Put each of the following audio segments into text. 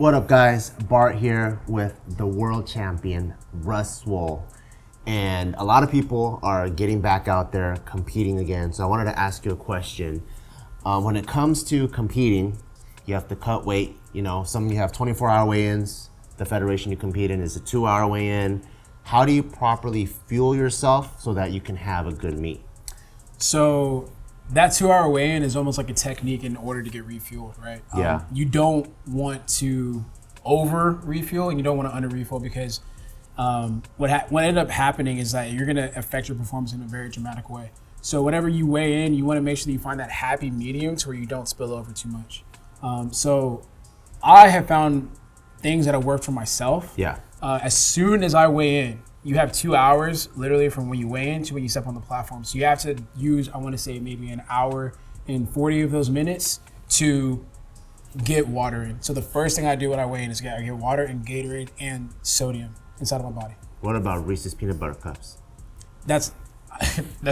What up, guys? Bart here with the world champion, Russwole. And a lot of people are getting back out there competing again. So I wanted to ask you a question. When it comes to competing, you have to cut weight. You know, some of you have 24-hour weigh-ins. The federation you compete in is a 2-hour weigh-in. How do you properly fuel yourself so that you can have a good meet? So that 2-hour weigh-in is almost like a technique in order to get refueled, right? Yeah. You don't want to over refuel and you don't want to under refuel because what ended up happening is that you're going to affect your performance in a very dramatic way. So whenever you weigh in, you want to make sure that you find that happy medium to where you don't spill over too much. So I have found things that have worked for myself. Yeah. As soon as I weigh in, you have 2 hours literally from when you weigh in to when you step on the platform. So you have to use, I want to say maybe an hour and 40 of those minutes to get water in. So the first thing I do when I weigh in is I get water and Gatorade and sodium inside of my body. What about Reese's peanut butter cups? That's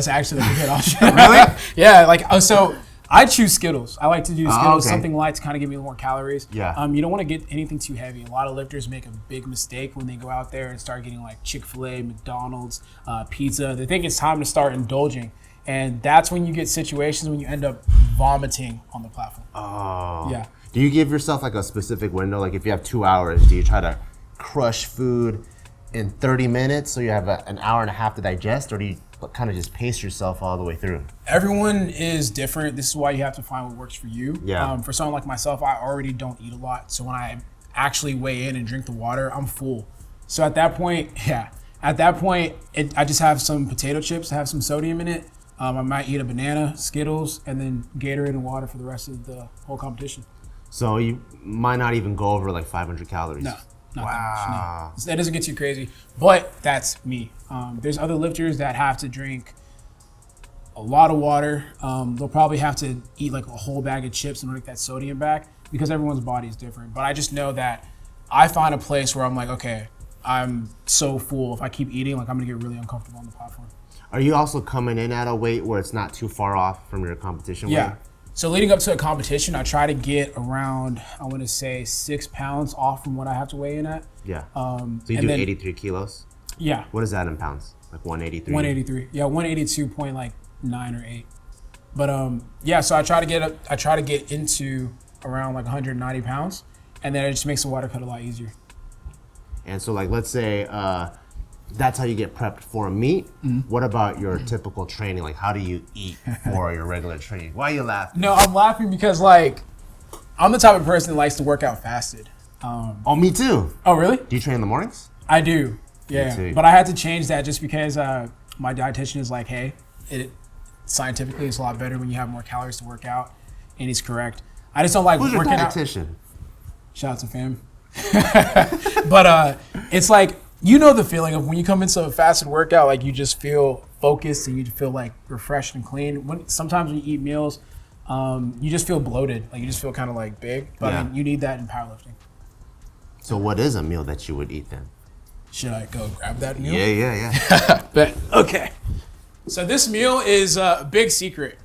actually a good option. Really? Yeah, so I choose Skittles. I like to do Skittles, okay. something light to kind of give me more calories. Yeah. You don't want to get anything too heavy. A lot of lifters make a big mistake when they go out there and start getting like Chick-fil-A, McDonald's, pizza. They think it's time to start indulging. And that's when you get situations when you end up vomiting on the platform. Oh. Yeah. Do you give yourself like a specific window? Like if you have 2 hours, do you try to crush food in 30 minutes so you have an hour and a half to digest, or do you kind of just pace yourself all the way through? Everyone is different. This is why you have to find what works for you. Yeah. For someone like myself, I already don't eat a lot. So when I actually weigh in and drink the water, I'm full. So at that point, I just have some potato chips to have some sodium in it. I might eat a banana, Skittles, and then Gatorade and water for the rest of the whole competition. So you might not even go over like 500 calories. No. Not Wow. that much, no. That doesn't get too crazy, but that's me. There's other lifters that have to drink a lot of water. They'll probably have to eat like a whole bag of chips in order to get that sodium back because everyone's body is different. But I just know that I find a place where I'm like, okay, I'm so full. If I keep eating, like I'm gonna get really uncomfortable on the platform. Are you also coming in at a weight where it's not too far off from your competition weight? Yeah. So leading up to a competition, I try to get around, I want to say 6 pounds off from what I have to weigh in at. Yeah. So you do 83 kilos? Yeah. What is that in pounds? Like 183? 183. Yeah, 182.9 or 8. But yeah, so I try to get into around like 190 pounds, and then it just makes the water cut a lot easier. And so like let's say that's how you get prepped for a meet. Mm-hmm. What about your typical training? Like how do you eat for your regular training? Why are you laughing? No, I'm laughing because like I'm the type of person that likes to work out fasted. Oh, me too. Oh, really? Do you train in the mornings? I do. Yeah. Me too. But I had to change that just because my dietitian is like, hey, scientifically it's a lot better when you have more calories to work out, and he's correct. I just don't like Who's working your out. dietitian? Shout out to fam. But it's like, you know the feeling of when you come into a fasted workout, like you just feel focused and you feel like refreshed and clean. Sometimes when you eat meals, you just feel bloated, like you just feel kind of like big. But Yeah. I mean, you need that in powerlifting. So what is a meal that you would eat then? Should I go grab that meal? Yeah. Bet. Okay. So this meal is a big secret.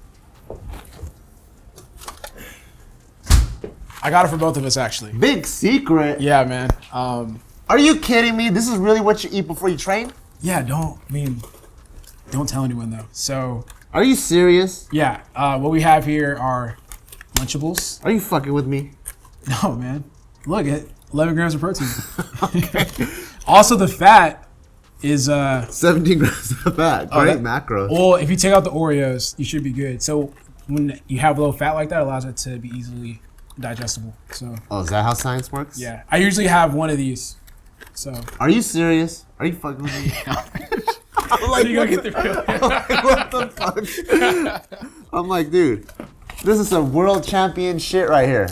I got it for both of us, actually. Big secret? Yeah, man. Are you kidding me? This is really what you eat before you train? Yeah, don't tell anyone though. So, Are you serious? yeah, what we have here are Lunchables. Are you fucking with me? No, man. Look at 11 grams of protein. Also, the fat is 17 grams of fat. Great macros. well, if you take out the Oreos, you should be good. So when you have low fat like that, it allows it to be easily digestible. So Oh, is that how science works? yeah, I usually have one of these. So Are you serious? Are you fucking with me? I'm like, you gonna get the real? what the fuck? I'm like, dude, this is some world champion shit right here.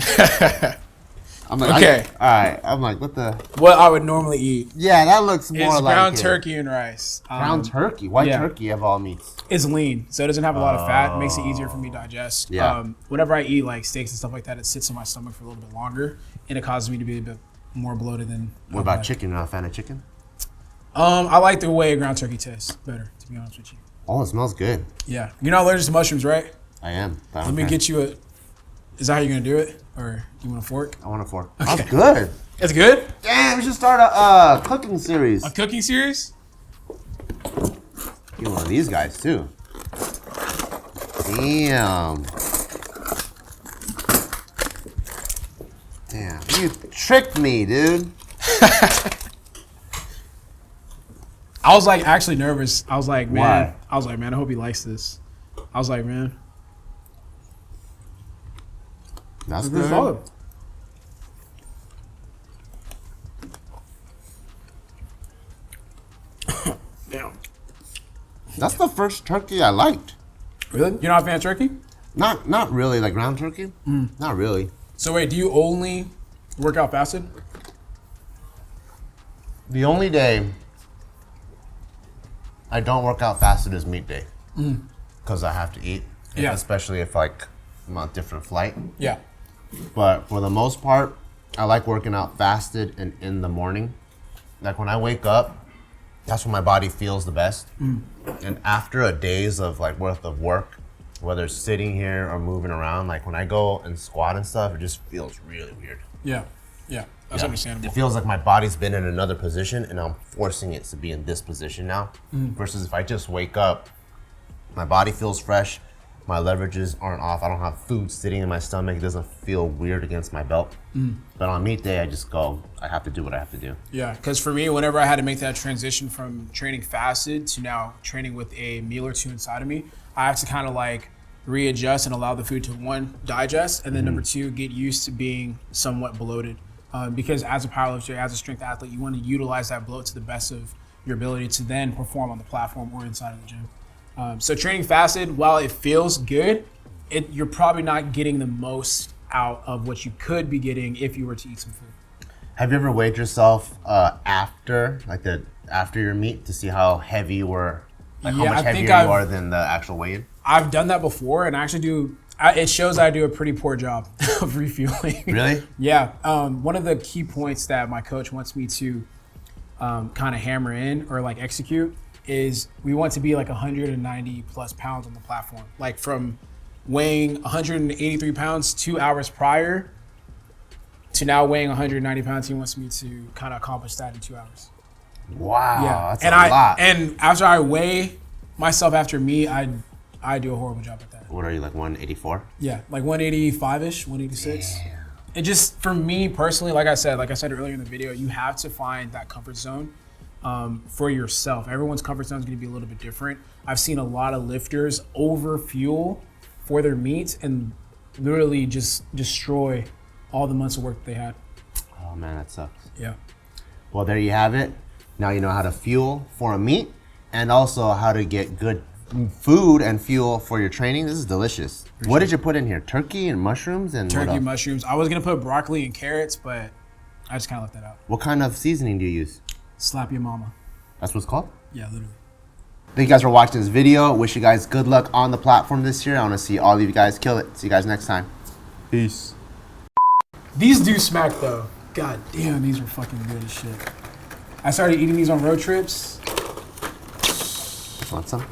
I'm like, Okay. all right. I'm like, what the? What I would normally eat Yeah, that looks more is like ground it. turkey and rice. Ground turkey. White yeah. turkey of all meats. It's lean, so it doesn't have a lot of fat. It makes it easier for me to digest. Yeah. Whenever I eat like steaks and stuff like that, it sits in my stomach for a little bit longer, and it causes me to be a bit more bloated than. What about chicken? You're not a fan of chicken? I like the way ground turkey tastes better, to be honest with you. Oh, it smells good. Yeah. You're not allergic to mushrooms, right? I am. Let me get you Is that how you're gonna do it, or you want a fork? I want a fork. Okay. That's good. It's good. Damn, we should start a cooking series. A cooking series? Get one of these guys too. Damn. Damn, you tricked me, dude. I was like actually nervous. I was like, man. Why? I was like, man. I hope he likes this. I was like, man. That's This is good. solid. Damn. That's the first turkey I liked. Really? You're not a fan of turkey? Not really, like ground turkey. Not really. So wait, do you only work out fasted? The only day I don't work out fasted is meat day, because I have to eat. Yeah. Especially if like I'm on a different flight. Yeah. But for the most part, I like working out fasted and in the morning. Like when I wake up, that's when my body feels the best. And after a days of like worth of work, whether it's sitting here or moving around, like when I go and squat and stuff, it just feels really weird. Yeah. Yeah. That's understandable. It feels like my body's been in another position and I'm forcing it to be in this position now. Versus if I just wake up, my body feels fresh, my leverages aren't off, I don't have food sitting in my stomach, it doesn't feel weird against my belt. But on meat day, I just go, I have to do what I have to do. Yeah, because for me, whenever I had to make that transition from training fasted to now training with a meal or two inside of me, I have to kind of like readjust and allow the food to, one, digest, and then number two, get used to being somewhat bloated. Because as a powerlifter, as a strength athlete, you want to utilize that bloat to the best of your ability to then perform on the platform or inside of the gym. So training fasted, while it feels good, you're probably not getting the most out of what you could be getting if you were to eat some food. Have you ever weighed yourself after your meet to see how heavy you were, like how much heavier you are than the actual weigh-in? I've done that before, and I actually do. It shows I do a pretty poor job of refueling. Really? Yeah. One of the key points that my coach wants me to kind of hammer in or like execute is we want to be like 190 plus pounds on the platform. Like from weighing 183 pounds 2 hours prior to now weighing 190 pounds, he wants me to kind of accomplish that in 2 hours. Wow, Yeah. that's a lot. And after I weigh myself after me, I do a horrible job at that. What are you, like 184? Yeah, like 185-ish, 186. Damn. It just, for me personally, like I said earlier in the video, you have to find that comfort zone for yourself. Everyone's comfort zone is going to be a little bit different. I've seen a lot of lifters over fuel for their meet and literally just destroy all the months of work that they had. Oh man, that sucks. Yeah. Well, there you have it. Now you know how to fuel for a meet and also how to get good food and fuel for your training. This is delicious. What did you put in here? Turkey and mushrooms and Turkey, what else? mushrooms. I was going to put broccoli and carrots, but I just kind of left that out. What kind of seasoning do you use? Slap your mama. That's what it's called? Yeah, literally. Thank you guys for watching this video. Wish you guys good luck on the platform this year. I want to see all of you guys kill it. See you guys next time. Peace. These do smack though. God damn, these are fucking good as shit. I started eating these on road trips. Want some?